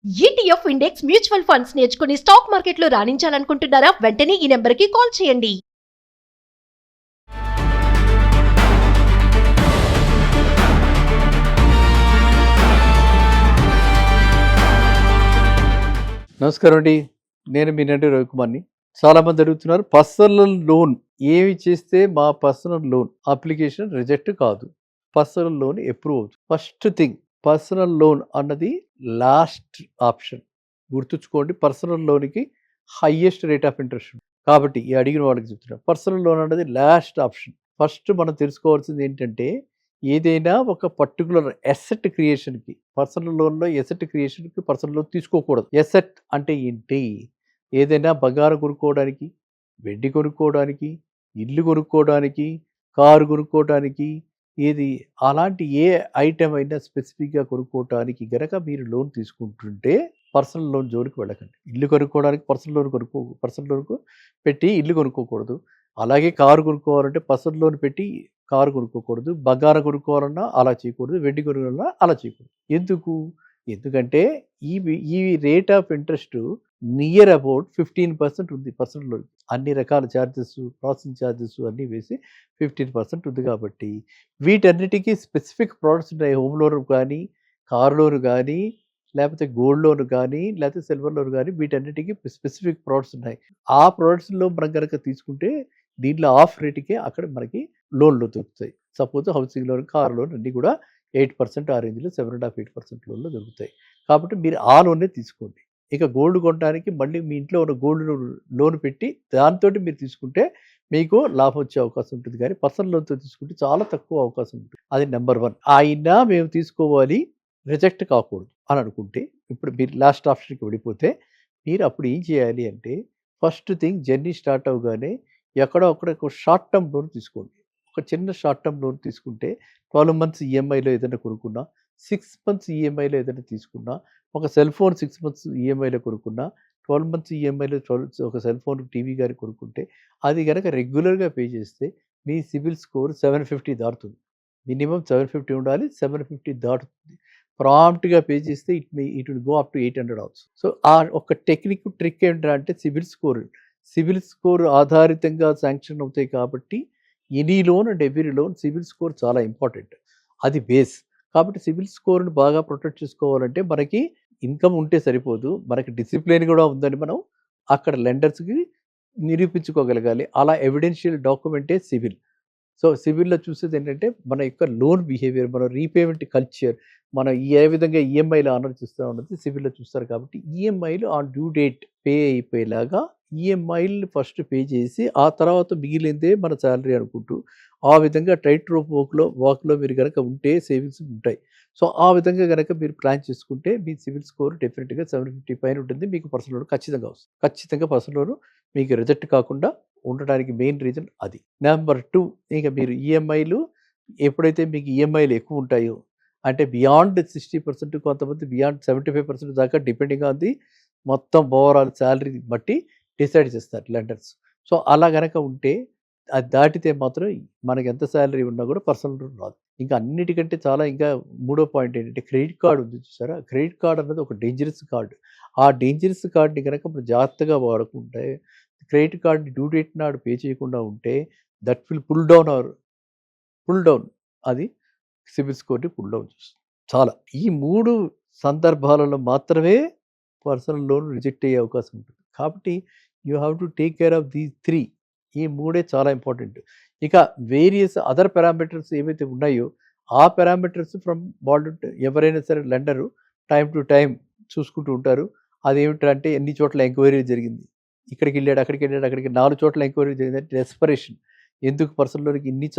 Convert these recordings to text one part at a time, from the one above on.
ETF index mutual funds నేర్చుకుని stock మార్కెట్లో రాణించాలనుకుంటున్నారా? వెంటనే ఈ నెంబర్కి కాల్ చేయండి. నమస్కారం అండి. నేను మీ నటి రవికుమార్ని. చాలామంది అడుగుతున్నారు, పర్సనల్ లోన్ ఏమి చేస్తే మా పర్సనల్ లోన్ అప్లికేషన్ రిజెక్ట్ కాదు, పర్సనల్ లోన్ అప్రూవ్ అవుతుంది. ఫస్ట్ థింగ్, పర్సనల్ లోన్ అన్నది లాస్ట్ ఆప్షన్. గుర్తుంచుకోండి, పర్సనల్ లోన్కి హైయెస్ట్ రేట్ ఆఫ్ ఇంట్రెస్ట్ ఉంది. కాబట్టి ఈ అడిగిన వాళ్ళకి చెప్తున్నా, పర్సనల్ లోన్ అన్నది లాస్ట్ ఆప్షన్. ఫస్ట్ మనం తెలుసుకోవాల్సింది ఏంటంటే, ఏదైనా ఒక పర్టికులర్ ఎసెట్ క్రియేషన్కి, పర్సనల్ లోన్లో ఎసెట్ క్రియేషన్కి పర్సనల్ లోన్ తీసుకోకూడదు. ఎసెట్ అంటే ఏంటి? ఏదైనా బంగారం కొనుక్కోవడానికి, వెండి కొనుక్కోవడానికి, ఇల్లు కొనుక్కోవడానికి, కారు కొనుక్కోవడానికి, ఏది అలాంటి ఏ ఐటెం అయినా స్పెసిఫిక్గా కొనుక్కోవడానికి గనక మీరు లోన్ తీసుకుంటుంటే పర్సనల్ లోన్ జోలికి వెళ్ళకండి. ఇల్లు కొనుక్కోవడానికి పర్సనల్ లోన్కు పెట్టి ఇల్లు కొనుక్కోకూడదు. అలాగే కారు కొనుక్కోవాలంటే పర్సనల్ లోన్ పెట్టి కారు కొనుక్కోకూడదు. బంగారం కొనుక్కోవాలన్నా అలా చేయకూడదు. వెండి కొనుక్కోవాలన్నా అలా చేయకూడదు. ఎందుకంటే ఈ rate of interest near about 15% ఉంది పర్సనల్ లోన్. అన్ని రకాల ఛార్జెస్, ప్రాసెసింగ్ ఛార్జెస్ అన్నీ వేసి 15% ఉంది. కాబట్టి వీటన్నిటికీ స్పెసిఫిక్ ప్రోడక్ట్స్ ఉన్నాయి. హోమ్ లోన్ కానీ, కార్ లోన్ కానీ, లేకపోతే గోల్డ్ లోన్ కానీ, లేకపోతే సిల్వర్ లోన్ కానీ, వీటన్నిటికీ స్పెసిఫిక్ ప్రోడక్ట్స్ ఉన్నాయి. ఆ ప్రోడక్ట్స్లో మనం కనుక తీసుకుంటే దీంట్లో ఆఫ్ రేటుకే అక్కడ మనకి లోన్లు దొరుకుతాయి. Suppose housing loan, car loan అన్నీ కూడా 8% ఆ రేంజ్లో 7.5-8% లోన్లు దొరుకుతాయి. కాబట్టి మీరు ఆ లోనే తీసుకోండి. ఇక గోల్డ్ కొనడానికి మళ్ళీ మీ ఇంట్లో ఉన్న గోల్డ్ లోన్ పెట్టి దాంతో మీరు తీసుకుంటే మీకు లాభం వచ్చే అవకాశం ఉంటుంది. కానీ పర్సనల్ లోన్తో తీసుకుంటే చాలా తక్కువ అవకాశం ఉంటుంది. అది నెంబర్ 1. అయినా మేము తీసుకోవాలి, రిజెక్ట్ కాకూడదు అని అనుకుంటే, ఇప్పుడు మీరు లాస్ట్ ఆప్షన్కి వెళ్ళిపోతే మీరు అప్పుడు ఏం చేయాలి అంటే, ఫస్ట్ థింగ్, జర్నీ స్టార్ట్ అవగానే ఎక్కడో ఒక షార్ట్ టర్మ్ లోన్ తీసుకోండి. ఒక చిన్న షార్ట్ టర్మ్ లోన్ తీసుకుంటే 12 months ఈఎంఐలో ఏదైనా కొనుక్కున్నా, 6 months ఈఎంఐలో ఏదైనా తీసుకున్నా, ఒక సెల్ ఫోన్ 6 months ఈఎంఐలో కొనుక్కున్నా, 12 months ఈఎంఐలో ఒక సెల్ ఫోన్, టీవీ కానీ కొనుక్కుంటే అది కనుక రెగ్యులర్గా పే చేస్తే మీ సిబిల్ స్కోర్ 750 దాటుతుంది. మినిమం 750 ఉండాలి. 750 దాటుతుంది. ప్రాంప్ట్గా పే చేస్తే it will go up to 800 hours. So ఆ ఒక ట్రిక్ ఏంటంటే సిబిల్ స్కోర్ ఆధారితంగా శాంక్షన్ అవుతాయి. కాబట్టి any loan and every loan CIBIL score చాలా ఇంపార్టెంట్. అది బేస్. కాబట్టి సిబిల్ స్కోర్ని బాగా ప్రొటెక్ట్ చేసుకోవాలంటే మనకి ఇన్కమ్ ఉంటే సరిపోదు, మనకి డిసిప్లిన్ కూడా ఉందని మనం అక్కడ లెండర్స్కి నిరూపించుకోగలగాలి. అలా ఎవిడెన్షియల్ డాక్యుమెంటే సిబిల్. సో సిబిల్లో చూసేది ఏంటంటే మన యొక్క లోన్ బిహేవియర్, మన రీపేమెంట్ కల్చర్, మనం ఏ విధంగా ఈఎంఐలో ఆనర్ చేస్తూ ఉన్నది సిబిల్లో చూస్తారు. కాబట్టి ఈఎంఐలు ఆన్ డ్యూ డేట్ పే అయిపోయేలాగా ఈఎంఐలు ఫస్ట్ పే చేసి ఆ తర్వాత మిగిలిందే మన శాలరీ అనుకుంటూ ఆ విధంగా టైట్ రోప్ వాక్లో మీరు కనుక ఉంటే సేవింగ్స్ ఉంటాయి. సో ఆ విధంగా కనుక మీరు ప్లాన్ చేసుకుంటే మీ సిబిల్ స్కోర్ డెఫినెట్గా 750 పైన ఉంటుంది. మీకు పర్సనల్ లోన్ ఖచ్చితంగా వస్తుంది. ఖచ్చితంగా పర్సనల్ లోన్ మీకు రిజెక్ట్ కాకుండా ఉండడానికి మెయిన్ రీజన్ అది. నెంబర్ 2, ఇక మీరు ఈఎంఐలు ఎప్పుడైతే మీకు ఈఎంఐలు ఎక్కువ ఉంటాయో, అంటే బియాండ్ 60%, కొంతమంది బియాండ్ 75% దాకా, డిపెండింగ్ ఆన్ ది మొత్తం ఓవరాల్ శాలరీ బట్టి డిసైడ్ చేస్తారు లెండర్స్. సో అలా కనుక ఉంటే అది దాటితే మాత్రం మనకి ఎంత శాలరీ ఉన్నా కూడా పర్సనల్ లోన్ రాదు. ఇంకా అన్నిటికంటే చాలా ఇంకా మూడో పాయింట్ ఏంటంటే, క్రెడిట్ కార్డు ఉంది చూసారా? క్రెడిట్ కార్డ్ అన్నది ఒక డేంజరస్ కార్డు. ఆ డేంజరస్ కార్డ్ని కనుక మనం జాగ్రత్తగా వాడుకుంటే, క్రెడిట్ కార్డ్ని డ్యూ డేట్ నాడు పే చేయకుండా ఉంటే దట్ విల్ పుల్ డౌన్ అది సిబిల్ స్కోర్ని పుల్ డౌన్ చేస్తుంది. చాలా ఈ 3 సందర్భాలలో మాత్రమే పర్సనల్ లోన్ రిజెక్ట్ అయ్యే అవకాశం ఉంటుంది. కాబట్టి you have to take care of these 3. ఈ 3 చాలా ఇంపార్టెంట్. ఇక వేరియస్ అదర్ పారామీటర్స్ ఏవైతే ఉన్నాయో ఆ పారామీటర్స్ ఫ్రమ్ వాళ్ళు ఎవరైనా సరే లెండరు టైం టు టైం చూసుకుంటూ ఉంటారు. అదేమిటంటే ఎన్ని చోట్ల ఎంక్వైరీ జరిగింది, ఇక్కడికి వెళ్ళాడు, అక్కడికి 4 చోట్ల ఎంక్వైరీ జరిగిందంటే డెస్పరేషన్. ఎందుకు పర్సనల్ లోన్కి ఇన్ని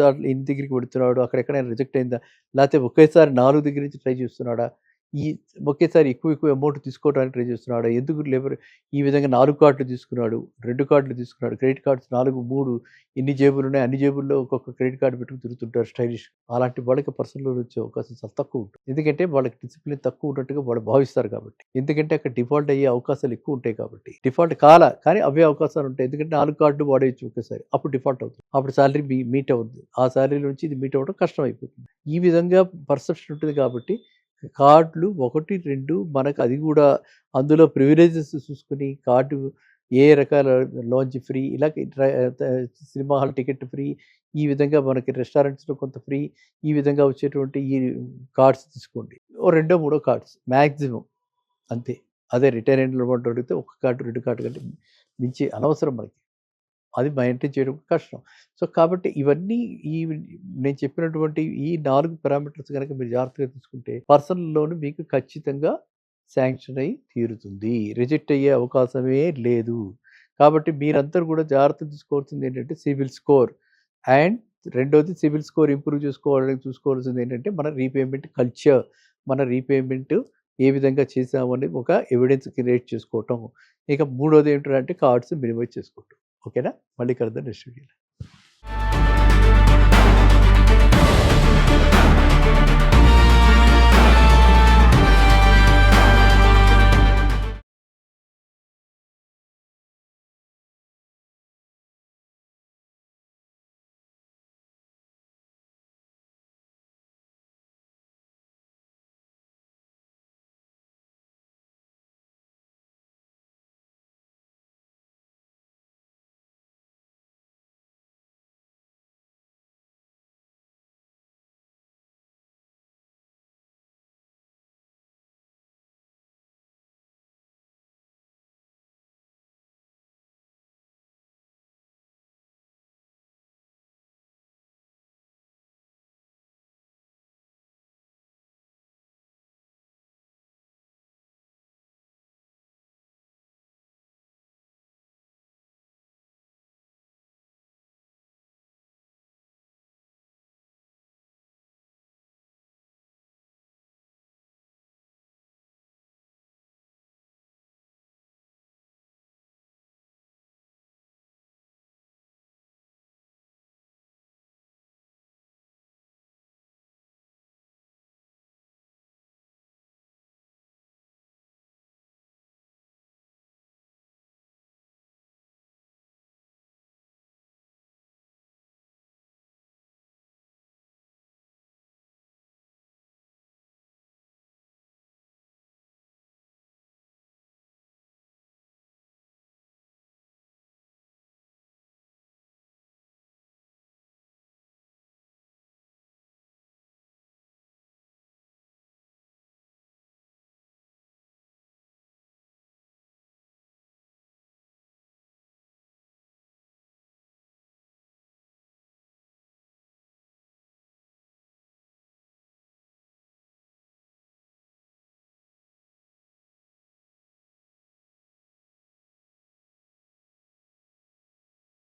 దగ్గరికి పెడుతున్నాడు, అక్కడెక్కడైనా రిజెక్ట్ అయిందా, లేకపోతే ఒకేసారి 4 దగ్గర నుంచి ట్రై చేస్తున్నాడా, ఒకేసారి ఎక్కువ అమౌంట్ తీసుకోవడానికి ట్రై చేస్తున్నాడు, ఎందుకు ఈ విధంగా 4 కార్డులు తీసుకున్నాడు, 2 కార్డులు తీసుకున్నాడు, క్రెడిట్ కార్డ్స్ 3 ఎన్ని జేబులు ఉన్నాయి, అన్ని జేబుల్లో ఒక్కొక్క క్రెడిట్ కార్డు పెట్టుకుని తిరుగుతుంటారు స్టైలిష్. అలాంటి వాళ్ళకి పర్సనల్ లోన్ వచ్చే అవకాశం చాలా తక్కువ ఉంటుంది. ఎందుకంటే వాళ్ళకి డిసిప్లిన్ తక్కువ ఉన్నట్టుగా వాళ్ళు భావిస్తారు. కాబట్టి ఎందుకంటే అక్కడ డిఫాల్ట్ అయ్యే అవకాశాలు ఎక్కువ ఉంటాయి. కాబట్టి డిఫాల్ట్ కానీ అవే అవకాశాలు ఉంటాయి. ఎందుకంటే 4 కార్డులు వాడేయచ్చు ఒకేసారి, అప్పుడు డిఫాల్ట్ అవుతుంది. అప్పుడు శాలరీ మీట్ అవుతుంది. ఆ శాలరీ నుంచి ఇది మీట్ అవ్వడం కష్టం అయిపోతుంది. ఈ విధంగా పర్సెప్షన్ ఉంటుంది. కాబట్టి కార్డులు 1, 2 మనకు అది కూడా అందులో ప్రివిలేజెస్ చూసుకొని కార్డు ఏ రకాల లాంచ్ ఫ్రీ, ఇలా సినిమా హాల్ టికెట్ ఫ్రీ, ఈ విధంగా మనకి రెస్టారెంట్స్లో కొంత ఫ్రీ, ఈ విధంగా వచ్చేటువంటి ఈ కార్డ్స్ తీసుకోండి. ఓ 2, 3 కార్డ్స్ మ్యాక్సిమం అంతే. అదే రిటైర్ అయిన వాళ్ళు అడిగితే 1 కార్డు 2 కార్డు కంటే మించి అనవసరం మనకి. అది మెయింటైన్ చేయడం కష్టం. సో కాబట్టి ఇవన్నీ నేను చెప్పినటువంటి ఈ 4 పారామీటర్స్ కనుక మీరు జాగ్రత్తగా తీసుకుంటే పర్సనల్ లోన్ మీకు ఖచ్చితంగా శాంక్షన్ అయ్యి తీరుతుంది. రిజెక్ట్ అయ్యే అవకాశమే లేదు. కాబట్టి మీరందరూ కూడా జాగ్రత్త తీసుకోవాల్సింది ఏంటంటే సిబిల్ స్కోర్. అండ్ రెండోది సిబిల్ స్కోర్ ఇంప్రూవ్ చూసుకోవాల్సింది ఏంటంటే మన రీపేమెంట్ కల్చర్. మన రీపేమెంట్ ఏ విధంగా చేసామని ఒక ఎవిడెన్స్ క్రియేట్ చేసుకోవటం. ఇక మూడోది ఏంటంటే కార్డ్స్ మినిమైజ్ చేసుకోవటం. ఓకేనా? మళ్ళీ కలుద్దాం నెక్స్ట్ వీడియోలో.